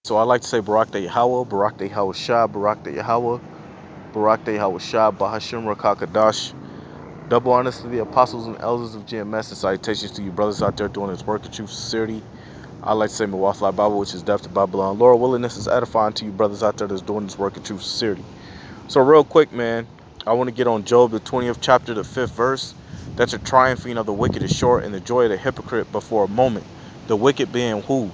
So I like to say Barak de Yahweh, Barak de Yahweh Shah, Barak de Yahweh, Barak de Yahweh Shah, Bahashim Rakakadash. Double honors to the apostles and elders of GMS and salutations to you brothers out there doing this work of truth, sincerity. I like to say Mawafla Bible, which is death to Babylon. Lord willingness is edifying to you brothers out there that's doing this work of truth, sincerity. So real quick, man, I want to get on Job, the 20th chapter, the 5th verse. That the triumphing of the wicked is short and the joy of the hypocrite but for a moment. The wicked being who?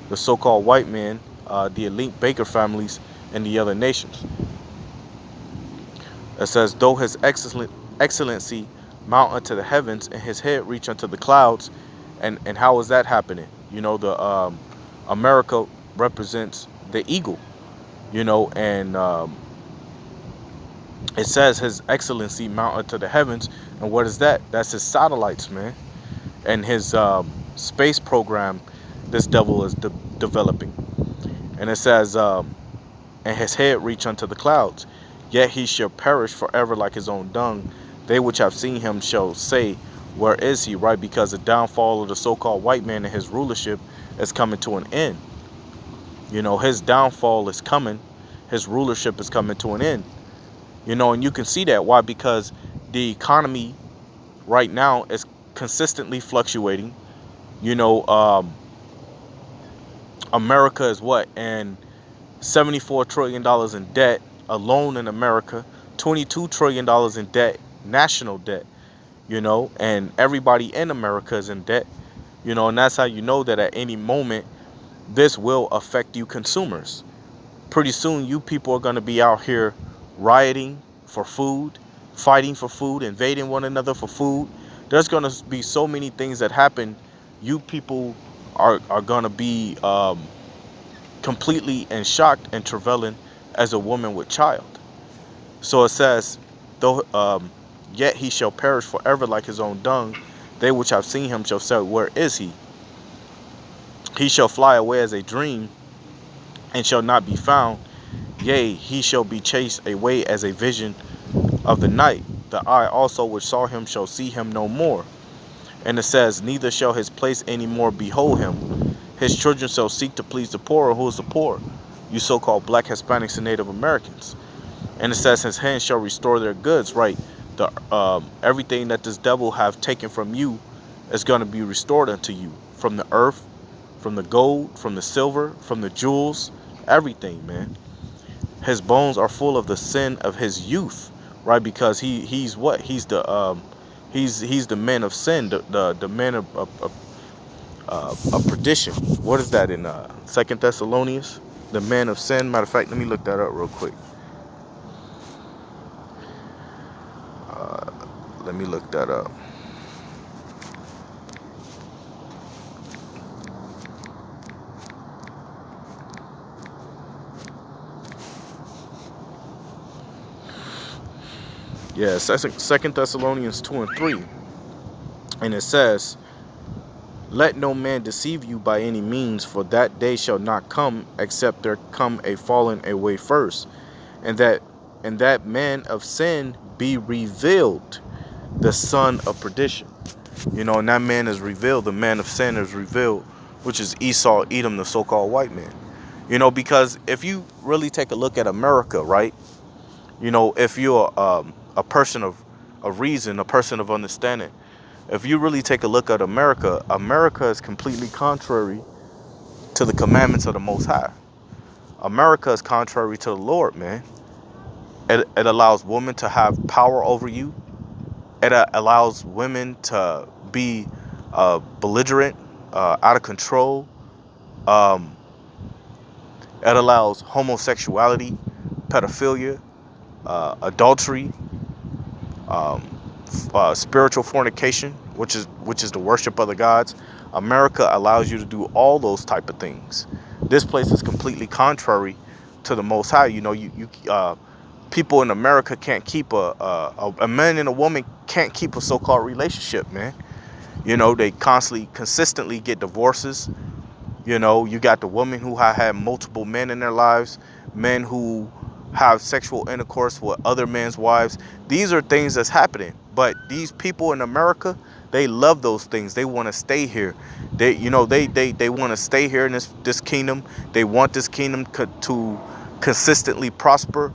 The so-called white men, the elite Baker families, and the other nations. It says, though his excellency mount unto the heavens and his head reach unto the clouds. And how is that happening? You know, the America represents the eagle, you know, and it says his excellency mount unto the heavens. And what is that? That's his satellites, man. And his space program this devil is developing. And it says, and his head reach unto the clouds. Yet he shall perish forever like his own dung. They which have seen him shall say, where is he? Right? Because the downfall of the so-called white man and his rulership is coming to an end. You know, his downfall is coming. His rulership is coming to an end. You know, and you can see that. Why? Because the economy right now is consistently fluctuating. You know, America is what? And $74 trillion in debt alone in America, $22 trillion in debt, national debt, you know, and everybody in America is in debt, you know, and that's how you know that at any moment this will affect you consumers. Pretty soon you people are going to be out here rioting for food, fighting for food, invading one another for food. There's going to be so many things that happen. You people are going to be completely and shocked and travailing as a woman with child. So it says, though yet he shall perish forever like his own dung. They which have seen him shall say, where is he? He shall fly away as a dream and shall not be found. Yea, he shall be chased away as a vision of the night. The eye also which saw him shall see him no more. And it says, neither shall his place any more behold him. His children shall seek to please the poor. Who is the poor? You so-called black Hispanics and Native Americans. And it says his hands shall restore their goods, right? The everything that this devil have taken from you is going to be restored unto you. From the earth, from the gold, from the silver, from the jewels, everything, man. His bones are full of the sin of his youth, right? Because he's what? He's the man of sin, the man of perdition. What is that in Second Thessalonians? The man of sin. Matter of fact, let me look that up real quick. Let me look that up. Yeah, Second Thessalonians 2 and 3. And it says, let no man deceive you by any means, for that day shall not come, except there come a falling away first, and that man of sin be revealed, the son of perdition. You know, and that man is revealed, the man of sin is revealed, which is Esau, Edom, the so-called white man. You know, because if you really take a look at America, right? You know, if you're a person of reason, a person of understanding, if you really take a look at America, America is completely contrary to the commandments of the Most High. America is contrary to the Lord, man. It allows women to have power over you. It allows women to be belligerent, out of control. Um, it allows homosexuality, pedophilia, adultery, um, spiritual fornication, which is the worship of the gods. America allows you to do all those type of things. This place is completely contrary to the Most High. You know, you people in America can't keep a man and a woman can't keep a so-called relationship, man. You know, they consistently get divorces. You know, you got the women who have had multiple men in their lives, men who have sexual intercourse with other men's wives. These are things that's happening. But these people in America, they love those things. They want to stay here. They want to stay here in this kingdom. They want this kingdom to consistently prosper.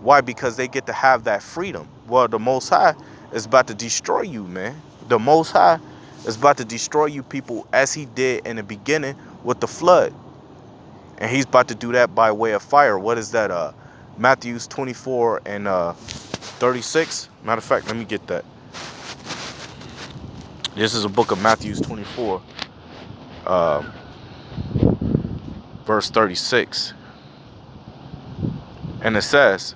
Why? Because they get to have that freedom. Well, the Most High is about to destroy you, man. The Most High is about to destroy you people as he did in the beginning with the flood. And he's about to do that by way of fire. What is that? Matthews 24 and 36. Matter of fact, let me get that. This is a book of Matthews 24, verse 36. And it says,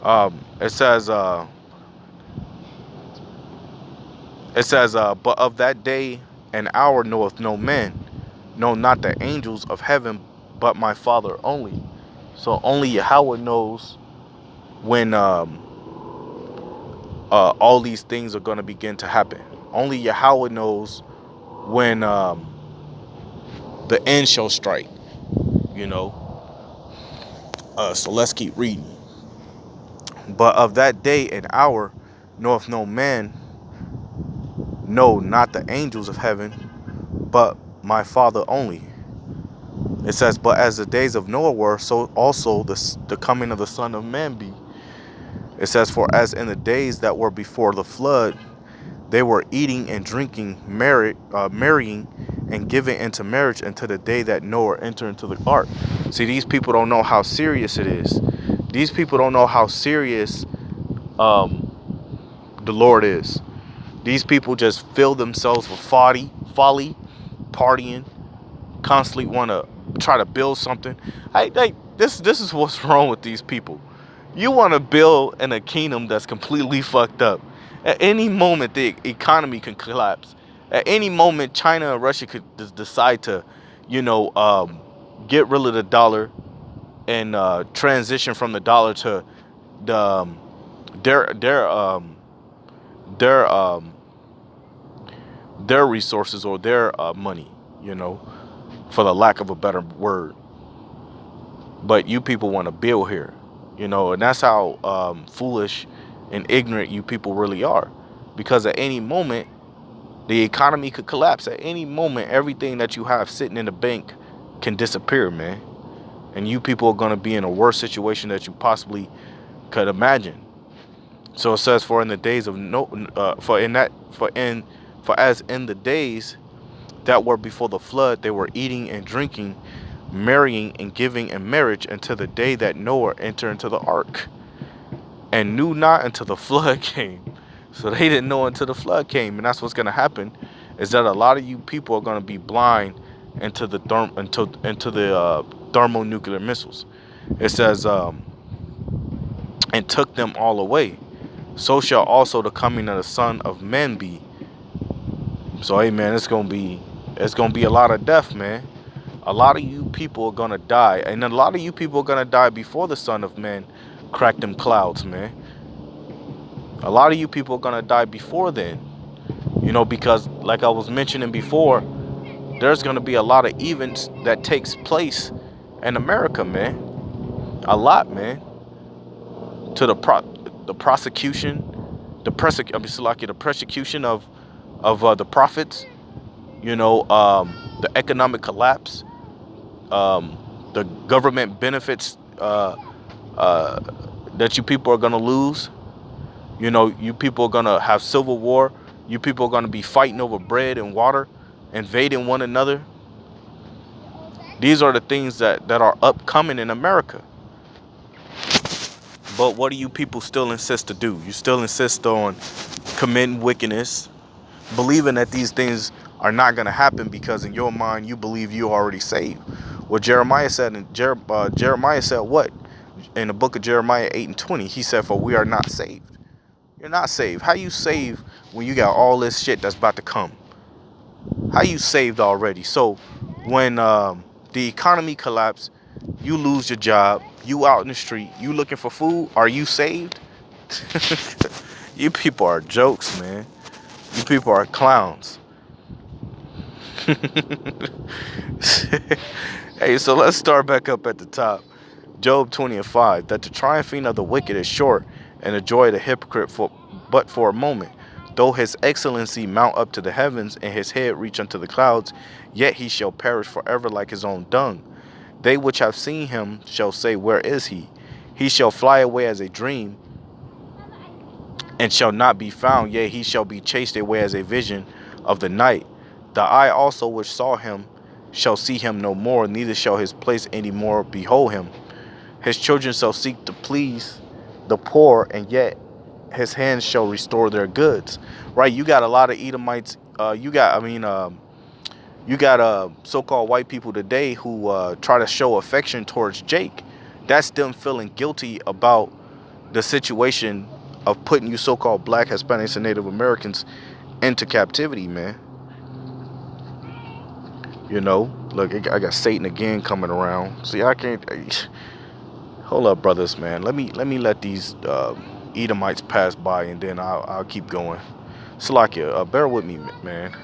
but of that day and hour knoweth no man, no, not the angels of heaven, but my Father only. So only Yahweh knows when all these things are going to begin to happen. Only Yahweh knows when the end shall strike. So let's keep reading. But of that day and hour knoweth no man, no, not the angels of heaven, but my Father only. It says, but as the days of Noah were, so also the coming of the Son of Man be. It says, for as in the days that were before the flood, they were eating and drinking, marrying and giving into marriage until the day that Noah entered into the ark. See, these people don't know how serious it is. These people don't know how serious the Lord is. These people just fill themselves with folly, partying, constantly want to try to build something. This is what's wrong with these people. You want to build in a kingdom that's completely fucked up. At any moment, the economy can collapse. At any moment, China and Russia could decide to, get rid of the dollar and transition from the dollar to the their resources or their money, for the lack of a better word. But you people want to build here, and that's how foolish and ignorant you people really are. Because at any moment, the economy could collapse. At any moment, everything that you have sitting in the bank can disappear, man. And you people are going to be in a worse situation that you possibly could imagine. So it says, for in the days of for as in the days that were before the flood, they were eating and drinking, marrying and giving in marriage until the day that Noah entered into the ark, and knew not until the flood came. So they didn't know until the flood came. And that's what's going to happen, is that a lot of you people are going to be blind into the thermonuclear missiles. It says, and took them all away. So shall also the coming of the Son of Man be. So, hey, man, it's gonna be a lot of death, man. A lot of you people are gonna die, and a lot of you people are gonna die before the Son of Man crack them clouds, man. A lot of you people are gonna die before then, because like I was mentioning before, there's gonna be a lot of events that takes place in America, man. A lot, man. To the prosecution, the persecution of the prophets, the economic collapse, the government benefits that you people are gonna lose. You people are gonna have civil war. You people are gonna be fighting over bread and water, invading one another. These are the things that are upcoming in America. But what do you people still insist to do? You still insist on committing wickedness, believing that these things are not going to happen because in your mind you believe you're already saved. What Jeremiah said, Jeremiah said what? In the book of Jeremiah 8:20, he said, for we are not saved. You're not saved. How you saved when you got all this shit that's about to come? How you saved already? So when the economy collapsed, you lose your job, you out in the street, you looking for food, are you saved? You people are jokes, man. You people are clowns. Hey, so let's start back up at the top. Job 20:5, that the triumphing of the wicked is short, and the joy of the hypocrite but for a moment. Though his excellency mount up to the heavens, and his head reach unto the clouds, yet he shall perish forever like his own dung. They which have seen him shall say, where is he? He shall fly away as a dream, and shall not be found, yea, he shall be chased away as a vision of the night. The eye also which saw him shall see him no more, neither shall his place any more behold him. His children shall seek to please the poor, and yet his hands shall restore their goods. Right? You got a lot of Edomites. You got so-called white people today who try to show affection towards Jake. That's them feeling guilty about the situation of putting you so-called black, Hispanics, and Native Americans into captivity, man. You know, look, I got Satan again coming around. See, I can't. Hold up, brothers, man. Let me let these Edomites pass by, and then I'll keep going. Salakia, bear with me, man.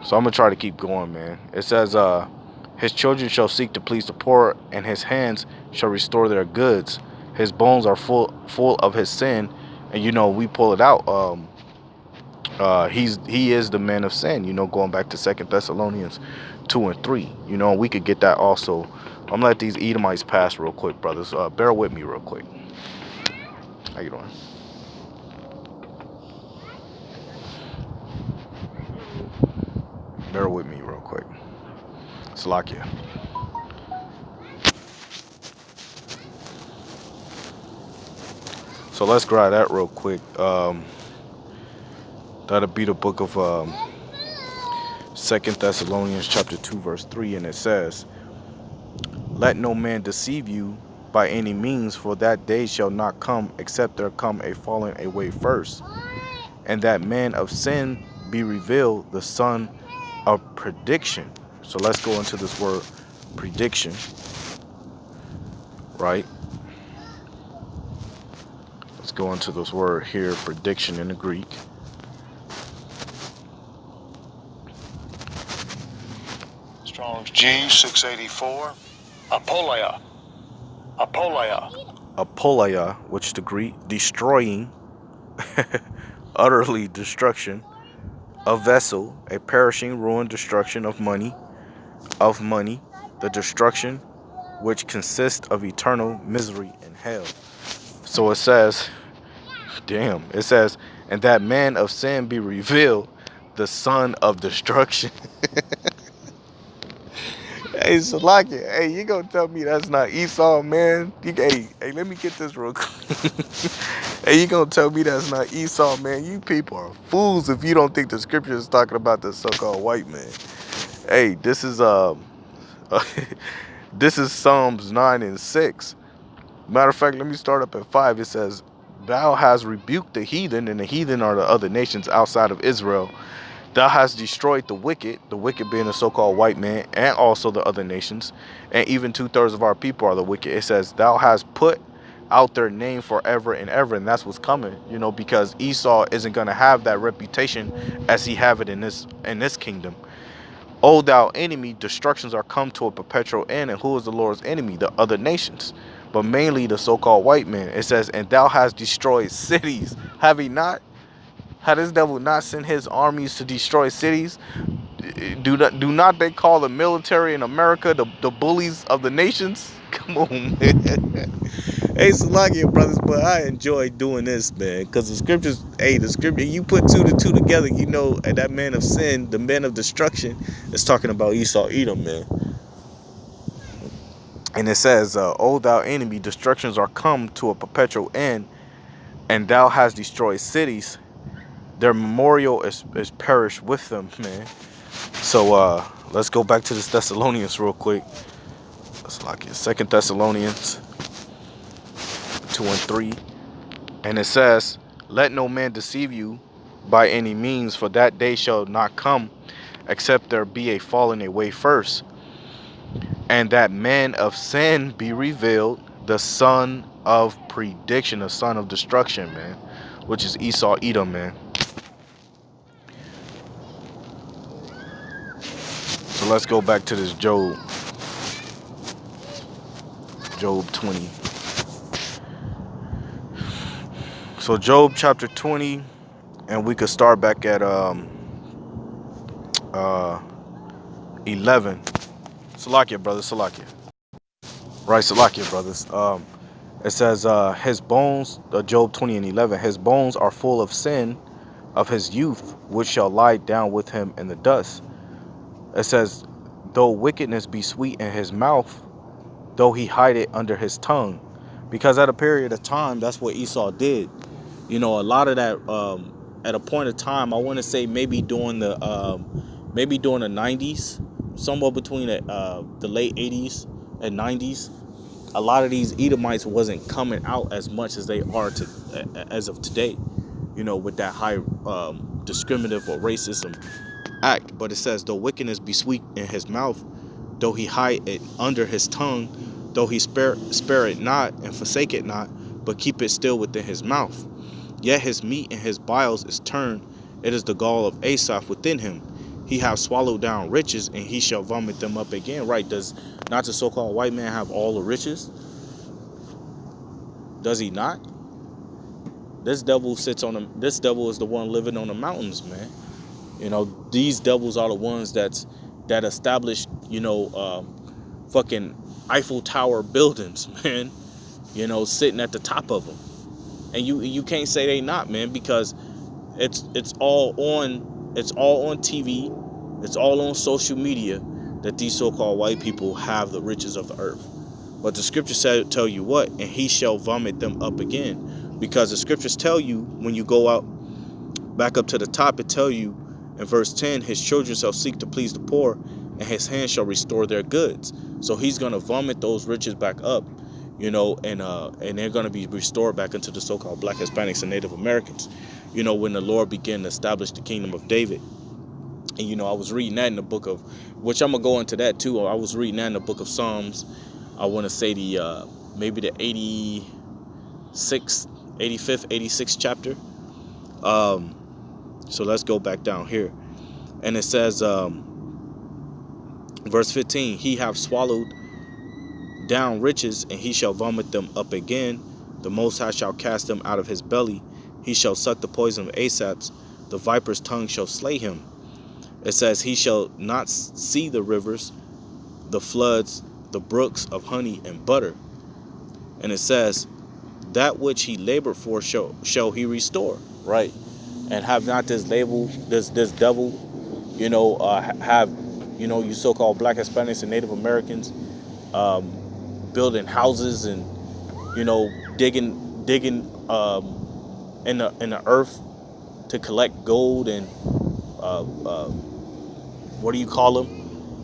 So I'm gonna try to keep going, man. It says, his children shall seek to please the poor, and his hands shall restore their goods. His bones are full of his sin, and you know we pull it out. He is the man of sin. You know, going back to 2 Thessalonians 2 and 3. You know, we could get that also. I'm gonna let these Edomites pass real quick, brothers. Bear with me real quick. How you doing? Bear with me real quick. Salakia. So let's grab that real quick. That'll be the book of 2 Thessalonians chapter 2 verse 3, and it says, let no man deceive you by any means, for that day shall not come except there come a falling away first, and that man of sin be revealed, the son of prediction. So let's go into this word prediction, right? Let's go into this word here, prediction in the Greek. Strong's G 684. Apoleia. Apoleia, which the Greek, destroying, utterly destruction, a vessel, a perishing, ruin, destruction of money, the destruction which consists of eternal misery and hell. So it says, it says, and that man of sin be revealed, the son of destruction. Hey, Salakia, hey, you gonna tell me that's not Esau, man? Hey, let me get this real quick. Hey, you gonna tell me that's not Esau, man? You people are fools if you don't think the scripture is talking about the so-called white man. Hey, this is this is Psalms 9 and 6. Matter of fact, let me start up at 5. It says, thou hast rebuked the heathen, and the heathen are the other nations outside of Israel. Thou hast destroyed the wicked being the so-called white man, and also the other nations, and even 2/3 of our people are the wicked. It says, thou hast put out their name forever and ever, and that's what's coming, you know, because Esau isn't going to have that reputation as he have it in this kingdom. O thou enemy, destructions are come to a perpetual end, and who is the Lord's enemy? The other nations, but mainly the so-called white man. It says, and thou hast destroyed cities. Have he not? Had this devil not sent his armies to destroy cities? Do not they call the military in America the bullies of the nations? Come on, man. Hey, Salakia, brothers, but I enjoy doing this, man, because the scriptures, you put two to two together, you know, and that man of sin, the man of destruction, is talking about Esau, Edom, man. And it says, O thou enemy, destructions are come to a perpetual end, and thou hast destroyed cities. Their memorial is perished with them, man. So let's go back to this Thessalonians real quick. That's like it. 2 Thessalonians 2 and 3. And it says, let no man deceive you by any means, for that day shall not come except there be a falling away first, and that man of sin be revealed, the son of prediction, the son of destruction, man, which is Esau, Edom, man. So let's go back to this Job 20. So Job chapter 20, and we could start back at 11. Salakia, brothers, Salakia. Right, Salakia, brothers. It says, his bones, Job 20 and 11, his bones are full of sin of his youth, which shall lie down with him in the dust. It says, though wickedness be sweet in his mouth, though he hide it under his tongue. Because at a period of time, that's what Esau did. You know, a lot of that, at a point of time, I want to say maybe during the 90s, somewhere between the late 80s and 90s, a lot of these Edomites wasn't coming out as much as they are as of today, you know, with that high discriminative or racism act. But it says, though wickedness be sweet in his mouth, though he hide it under his tongue, though he spare it not and forsake it not, but keep it still within his mouth. Yet his meat and his biles is turned, it is the gall of Asaph within him. He hath swallowed down riches, and he shall vomit them up again. Right? Does not the so-called white man have all the riches? Does he not? This devil sits on them. This devil is the one living on the mountains, man. You know, these devils are the ones that established, you know, fucking Eiffel Tower buildings, man. You know, sitting at the top of them, and you can't say they not, man, because it's all on TV, it's all on social media that these so-called white people have the riches of the earth. But the scriptures tell you what, and he shall vomit them up again, because the scriptures tell you when you go out back up to the top, it tell you in verse 10, his children shall seek to please the poor, and his hand shall restore their goods. So he's gonna vomit those riches back up, you know, and they're gonna be restored back into the so-called Black, Hispanics, and Native Americans. You know, when the Lord began to establish the kingdom of David. And, you know, I was reading that in the book of, which I'm going to go into that too. I was reading that in the book of Psalms. I want to say maybe the 85th, 86th chapter. So let's go back down here. And it says, verse 15, he hath swallowed down riches, and he shall vomit them up again. The Most High shall cast them out of his belly. He shall suck the poison of Asaps. The viper's tongue shall slay him. It says, he shall not see the rivers, the floods, the brooks of honey and butter. And it says, that which he labored for shall he restore. Right? And have not this devil, you know, have, you know, you so-called Black, Hispanics, and Native Americans building houses and, you know, digging in the earth to collect gold and what do you call them?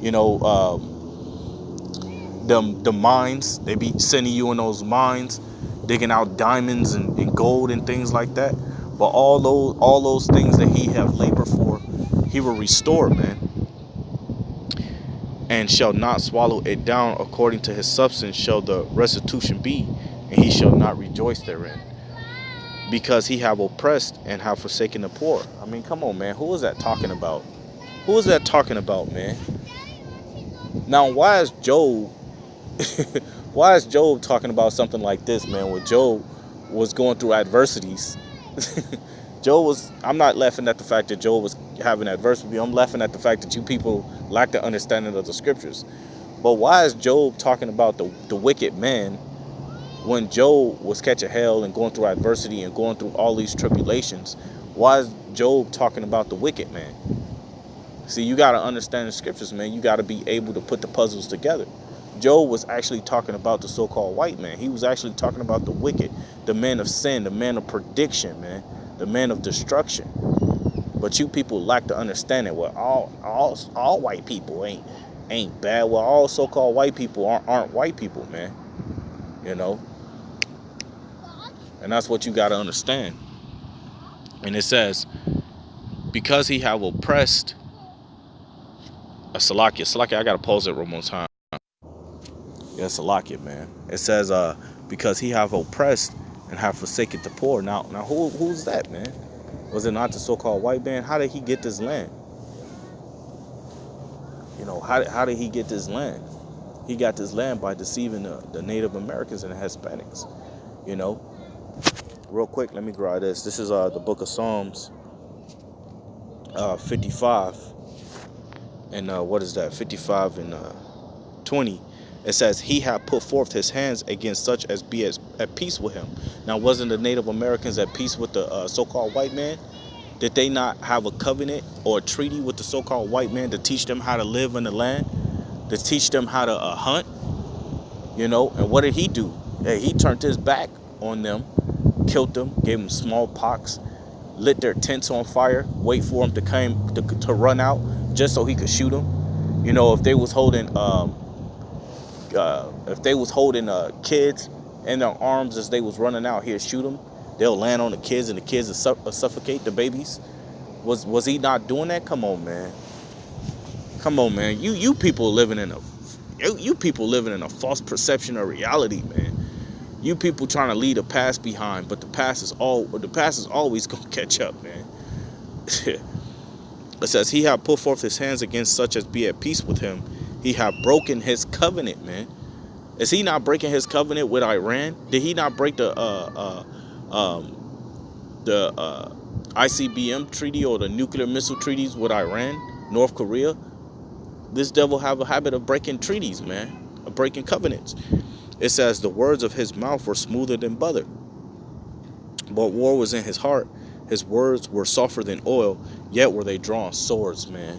You know, the mines. They be sending you in those mines, digging out diamonds and gold and things like that. But all those things that he have labored for, he will restore, man, and shall not swallow it down. According to his substance shall the restitution be, and he shall not rejoice therein, because he have oppressed and have forsaken the poor. I mean, come on, man. Who is that talking about? Who is that talking about, man? Now, why is Job talking about something like this, man, when Job was going through adversities? I'm not laughing at the fact that Job was having adversity. I'm laughing at the fact that you people lack the understanding of the scriptures. But why is Job talking about the wicked man when Job was catching hell and going through adversity and going through all these tribulations? Why is Job talking about the wicked man? See, you got to understand the scriptures, man. You got to be able to put the puzzles together. Job was actually talking about the so-called white man. He was actually talking about the wicked, the man of sin, the man of prediction, man, the man of destruction. But you people lack the understanding. Well, all white people ain't bad. Well, all so-called white people aren't white people, man. You know, and that's what you got to understand. And it says, because he have oppressed. Salakia, I gotta pause it one more time. Yeah, Salakia, man. It says, because he have oppressed and have forsaken the poor. Now, who's that, man? Was it not the so-called white man? How did he get this land? How did he get this land? He got this land by deceiving the Native Americans and the Hispanics. You know, real quick, let me grab this. This is the book of Psalms 55. And what is that? 55 and 20. It says, he had put forth his hands against such as be at peace with him. Now, wasn't the Native Americans at peace with the so-called white man? Did they not have a covenant or a treaty with the so-called white man to teach them how to live in the land? To teach them how to hunt? And what did he do? Hey, he turned his back on them, killed them, gave them smallpox, lit their tents on fire, wait for them to run out just so he could shoot them. If they was holding kids in their arms as they was running out, he'd shoot them. They'll land on the kids, and the kids will suffocate the babies. Was he not doing that? Come on, man. Come on, man. You people living in a false perception of reality, man. You people trying to leave the past behind, but the past is always gonna catch up, man. It says, he had put forth his hands against such as be at peace with him. He had broken his covenant, man. Is he not breaking his covenant with Iran? Did he not break the ICBM treaty or the nuclear missile treaties with Iran, North Korea? This devil have a habit of breaking treaties, man, of breaking covenants. It says, the words of his mouth were smoother than butter, but war was in his heart. His words were softer than oil, yet were they drawn swords, man.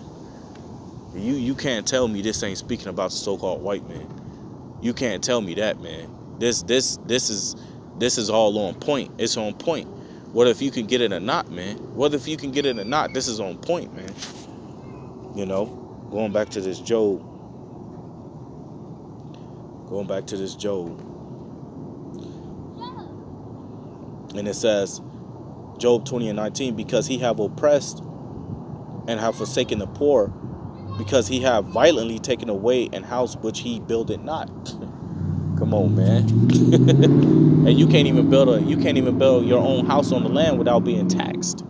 You can't tell me this ain't speaking about the so-called white man. You can't tell me that, man. This is all on point. It's on point. What if you can get it or not, man? What if you can get it or not? This is on point, man. Going back to this Job. And it says, Job 20:19, because he have oppressed and have forsaken the poor, because he have violently taken away an house which he builded not. Come on, man. And you can't even build your own house on the land without being taxed.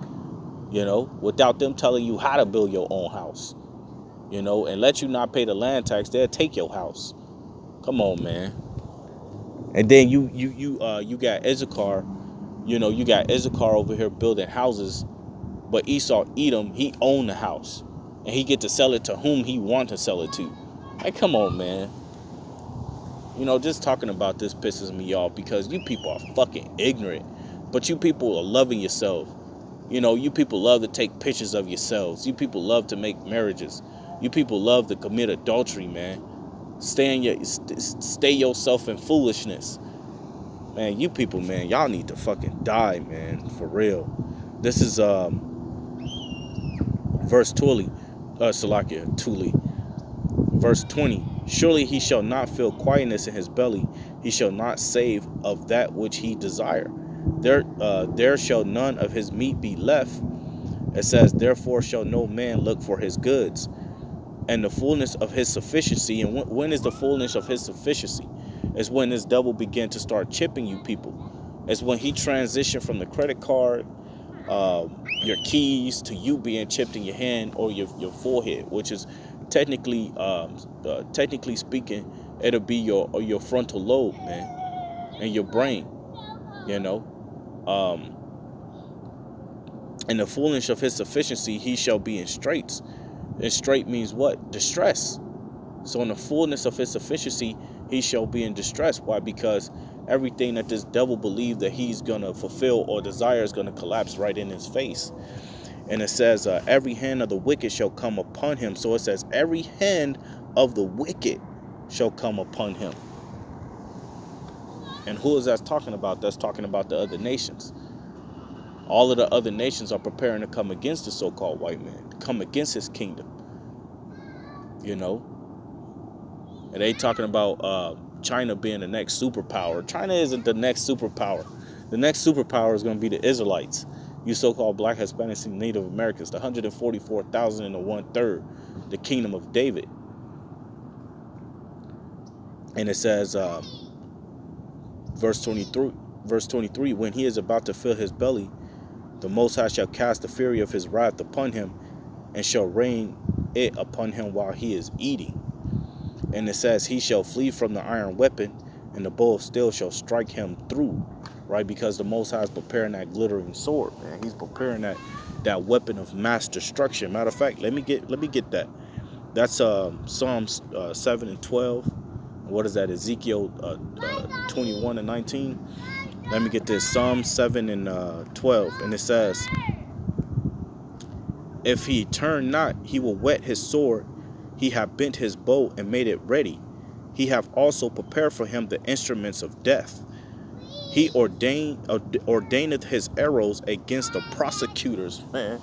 Without them telling you how to build your own house. And let you not pay the land tax, they'll take your house. Come on, man. And then you got Issachar. You got Issachar over here building houses, but Esau, Edom, he owned the house, and he get to sell it to whom he want to sell it to. Hey, come on, man. Just talking about this pisses me off because you people are fucking ignorant, but you people are loving yourself. You people love to take pictures of yourselves. You people love to make marriages. You people love to commit adultery, man. Stay yourself in foolishness. Man, you people, man, y'all need to fucking die, man, for real. This is verse 20, verse 20. Surely he shall not feel quietness in his belly. He shall not save of that which he desire. There shall none of his meat be left. It says, therefore shall no man look for his goods, and the fullness of his sufficiency. And when is the fullness of his sufficiency? It's when this devil began to start chipping you people. It's when he transitioned from the credit card, your keys, to you being chipped in your hand or your forehead, which is technically speaking, it'll be your frontal lobe, man, and your brain. And the fullness of his sufficiency, he shall be in straits. And strait means what? Distress. So in the fullness of his sufficiency, he shall be in distress. Why? Because everything that this devil believed that he's going to fulfill or desire is going to collapse right in his face. And it says, every hand of the wicked shall come upon him. So it says, every hand of the wicked shall come upon him. And who is that talking about? That's talking about the other nations. All of the other nations are preparing to come against the so-called white man, to come against his kingdom. And they talking about China being the next superpower. China isn't the next superpower. The next superpower is going to be the Israelites. You so-called black, Hispanics, and Native Americans, the 144,000 and the 1/3, the kingdom of David. And it says, verse 23, when he is about to fill his belly, the Most High shall cast the fury of his wrath upon him, and shall rain it upon him while he is eating. And it says, he shall flee from the iron weapon, and the bow of steel shall strike him through. Right? Because the Most High is preparing that glittering sword, man. He's preparing that weapon of mass destruction. Matter of fact, let me get that. That's Psalms 7 and 12. What is that? Ezekiel 21 and 19. Let me get this. Psalm 7 and 12. And it says, if he turn not, he will whet his sword. He hath bent his bow and made it ready. He hath also prepared for him the instruments of death. He ordaineth his arrows against the prosecutors, man.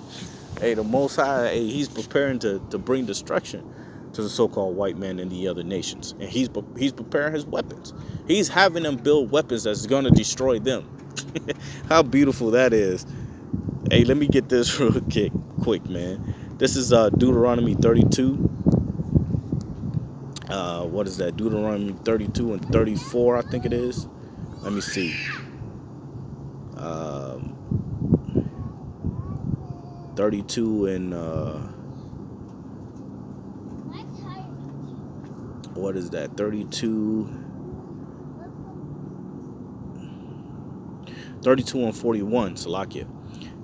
Hey, the Most High, hey, he's preparing to bring destruction to the so-called white man and the other nations. And he's preparing his weapons. He's having them build weapons that's going to destroy them. How beautiful that is. Hey, let me get this real quick, man. This is Deuteronomy 32. What is that? Deuteronomy 32 and 34, I think it is. Let me see. 32 and what is that? 32 and 41, Salakia.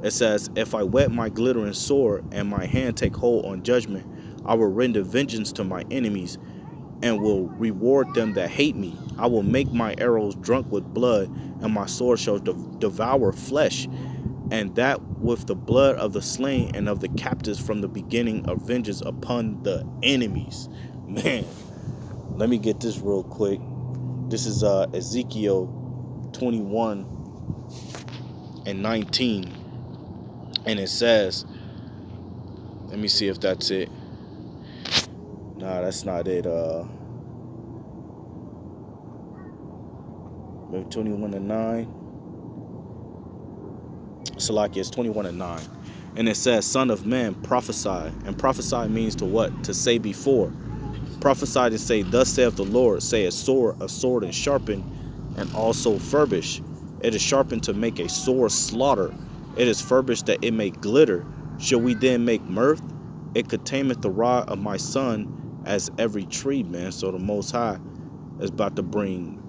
It says, if I whet my glittering sword and my hand take hold on judgment, I will render vengeance to my enemies and will reward them that hate me. I will make my arrows drunk with blood, and my sword shall devour flesh, and that with the blood of the slain and of the captives from the beginning of vengeance upon the enemies. Man, let me get this real quick. This is Ezekiel 21 and 19. And it says, let me see if that's it. Nah, that's not it. Maybe 21 and 9. Salakia is 21 and 9. And it says, son of man, prophesy. And prophesy means to what? To say before. Prophesy to say, thus saith the Lord. Say a sword and sharpened, and also furbished. It is sharpened to make a sore slaughter. It is furbished that it may glitter. Shall we then make mirth? It containeth the rod of my son as every tree, man. So the Most High is about to bring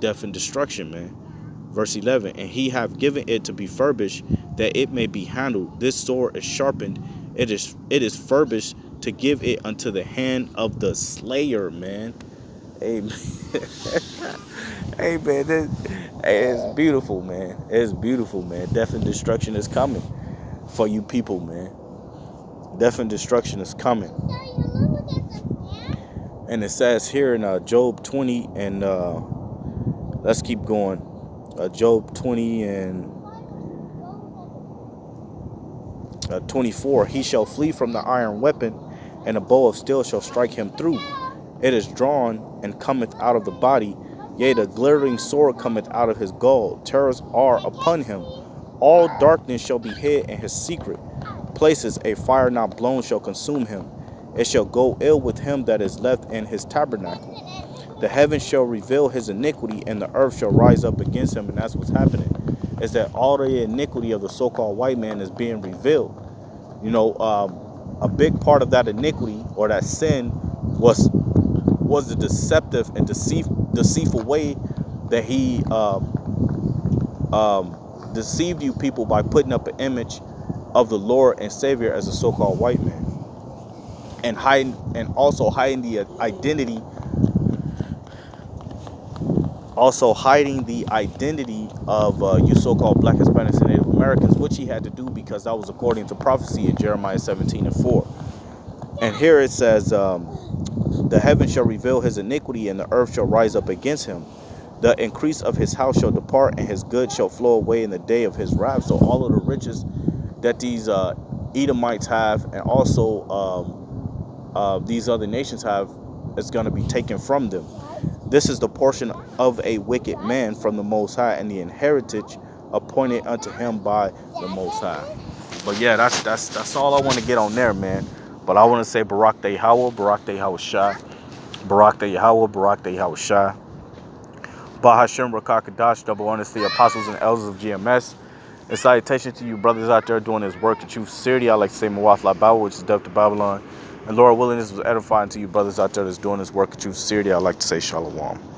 death and destruction, man. Verse 11, and he hath given it to be furbished, that it may be handled. This sword is sharpened. It is furbished to give it unto the hand of the slayer, man. Amen. Hey, man, it's beautiful, man. It's beautiful, man. Death and destruction is coming for you people, man. Death and destruction is coming. And it says here in Job 20 and let's keep going. Job 20 and 24. He shall flee from the iron weapon, and a bow of steel shall strike him through. It is drawn and cometh out of the body. Yea, the glittering sword cometh out of his gall. Terrors are upon him. All darkness shall be hid in his secret places. A fire not blown shall consume him. It shall go ill with him that is left in his tabernacle. The heavens shall reveal his iniquity, and the earth shall rise up against him. And that's what's happening, is that all the iniquity of the so-called white man is being revealed. You know, a big part of that iniquity or that sin was the deceptive and deceitful way that he deceived you people by putting up an image of the Lord and Savior as a so-called white man, and also hiding the identity of you so-called Black, Hispanics, and Native Americans, which he had to do because that was according to prophecy in Jeremiah 17 and 4. And here it says, the heavens shall reveal his iniquity, and the earth shall rise up against him. The increase of his house shall depart, and his goods shall flow away in the day of his wrath. So all of the riches that these Edomites have, and also these other nations have, is going to be taken from them. This is the portion of a wicked man from the Most High, and the inheritance appointed unto him by the Most High. But yeah, that's all I want to get on there, man. But I want to say Barak Day Yahweh, Barak Day Yahweh Shai, Barak Day Yahweh, Barak Day Yahweh Shai. Bahashem Rakakadash, double honors to the apostles and elders of GMS. And salutation to you brothers out there doing this work in true sincerity. I like to say Mawaf Labawa, which is Dove to Babylon. And Lord willing, this was edifying to you brothers out there that's doing this work with you sincerely. I'd like to say shalom.